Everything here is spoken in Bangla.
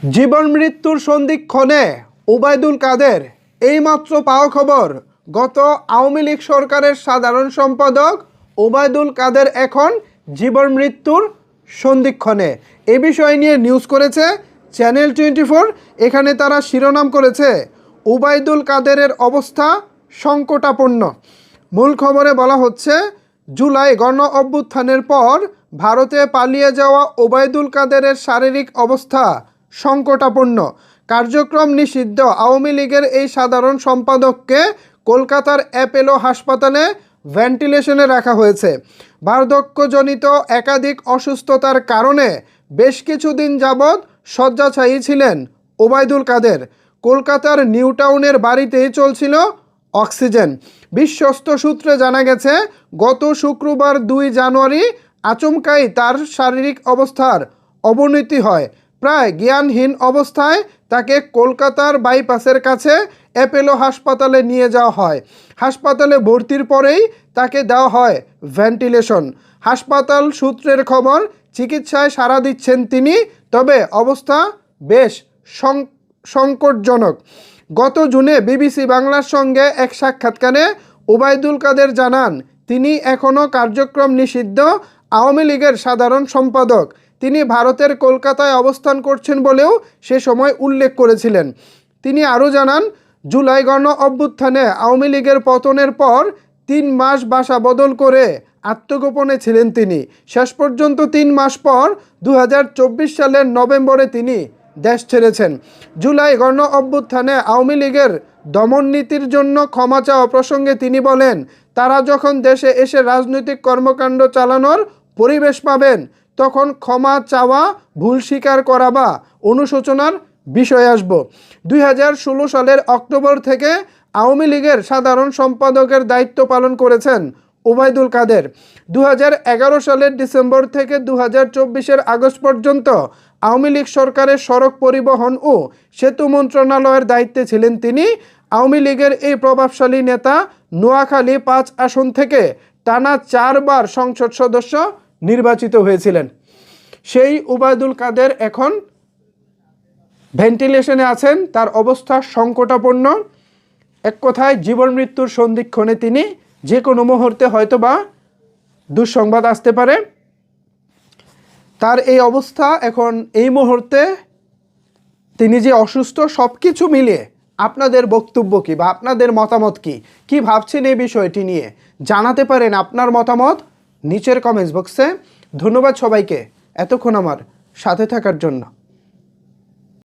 জীবন মৃত্যুর সন্ধিক্ষণে ওবায়দুল কাদের এইমাত্র পাওয়া খবর, গত আওয়ামী লীগ সরকারের সাধারণ সম্পাদক ওবায়দুল কাদের এখন জীবন মৃত্যুর সন্ধিক্ষণে। এ বিষয় নিয়ে নিউজ করেছে চ্যানেল 24। এখানে তারা শিরোনাম করেছে ওবায়দুল কাদেরের অবস্থা সংকটাপন্ন। মূল খবরে বলা হচ্ছে, জুলাই গণ অভ্যুত্থানের পর ভারতে পালিয়ে যাওয়া ওবায়দুল কাদেরের শারীরিক অবস্থা সংকটাপন্ন। কার্যক্রম নিষিদ্ধ আওয়ামী লীগের এই সাধারণ সম্পাদককে কলকাতার অ্যাপোলো হাসপাতালে ভেন্টিলেশনে রাখা হয়েছে। বার্ধক্যজনিত একাধিক অসুস্থতার কারণে বেশ কিছুদিন যাবৎ শয্যাশায়ী ছিলেন ওবায়দুল কাদের। কলকাতার নিউ টাউনের বাড়িতেই চলছিল অক্সিজেন। বিশ্বস্ত সূত্রে জানা গেছে, গত শুক্রবার 2 জানুয়ারি আচমকাই তার শারীরিক অবস্থার অবনতি হয়। প্রায় জ্ঞানহীন অবস্থায় তাকে কলকাতার বাইপাসের কাছে অ্যাপোলো হাসপাতালে নিয়ে যাওয়া হয়। হাসপাতালে ভর্তির পরেই তাকে দেওয়া হয় ভেন্টিলেশন। হাসপাতাল সূত্রের খবর, চিকিৎসায় সাড়া দিচ্ছেন তিনি, তবে অবস্থা বেশ সংকটজনক। গত জুনে বিবিসি বাংলার সঙ্গে এক সাক্ষাৎকারে ওবায়দুল কাদের জানান, তিনি এখনও কার্যক্রম নিষিদ্ধ আওয়ামী লীগের সাধারণ সম্পাদক। তিনি ভারতের কলকাতায় অবস্থান করছেন বলেও সে সময় উল্লেখ করেছিলেন। তিনি আরও জানান, জুলাই গণ অভ্যুত্থানে আওয়ামী লীগের পতনের পর 3 মাস বাসা বদল করে আত্মগোপনে ছিলেন তিনি। শেষ পর্যন্ত 3 মাস পর 2024 সালের নভেম্বরে তিনি দেশ ছেড়েছেন। জুলাই গণ অভ্যুত্থানে আওয়ামী লীগের দমন নীতির জন্য ক্ষমা চাওয়া প্রসঙ্গে তিনি বলেন, তারা যখন দেশে এসে রাজনৈতিক কর্মকাণ্ড চালানোর পরিবেশ পাবেন, তখন ক্ষমা চাওয়া, ভুল স্বীকার করা বা অনুশোচনার বিষয় আসব। 2016 সালের অক্টোবর থেকে আওয়ামী লীগের সাধারণ সম্পাদকের দায়িত্ব পালন করেছেন ওবায়দুল কাদের। 2011 সালের ডিসেম্বর থেকে 2024 আগস্ট পর্যন্ত আওয়ামী লীগ সরকারের সড়ক পরিবহন ও সেতু মন্ত্রণালয়ের দায়িত্বে ছিলেন তিনি। আওয়ামী লীগের এই প্রভাবশালী নেতা নোয়াখালী 5 আসন থেকে টানা 4 বার সংসদ সদস্য নির্বাচিত হয়েছিলেন। সেই ওবায়দুল কাদের এখন ভেন্টিলেশনে আছেন, তার অবস্থা সংকটাপন্ন। এক কথায় জীবন মৃত্যুর সন্ধিক্ষণে তিনি, যে কোনো মুহূর্তে হয়তোবা দুঃসংবাদ আসতে পারে। তার এই অবস্থা এখন এই মুহূর্তে, তিনি যে অসুস্থ, সব কিছু মিলিয়ে আপনাদের বক্তব্য কী বা আপনাদের মতামত কী ভাবছেন এই বিষয়টি নিয়ে জানাতে পারেন আপনার মতামত নিচের কমেন্টস বক্সে। ধন্যবাদ সবাইকে এতক্ষণ আমার সাথে থাকার জন্য।